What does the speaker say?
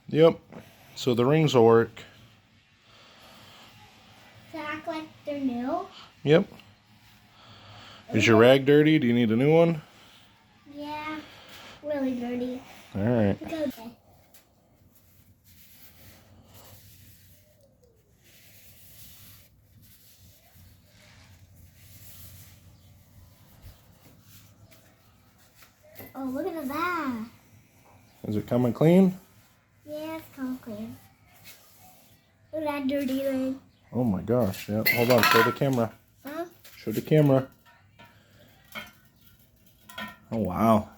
Yep. So the rings will work. To act like they're new? Yep. Is your rag dirty? Do you need a new one? Yeah, really dirty. Alright. Okay. Oh, look at that. Is it coming clean? Yeah, it's coming clean. Look at that dirty ring. Oh my gosh. Yep. Hold on. Show the camera. Huh? Show the camera. Oh wow.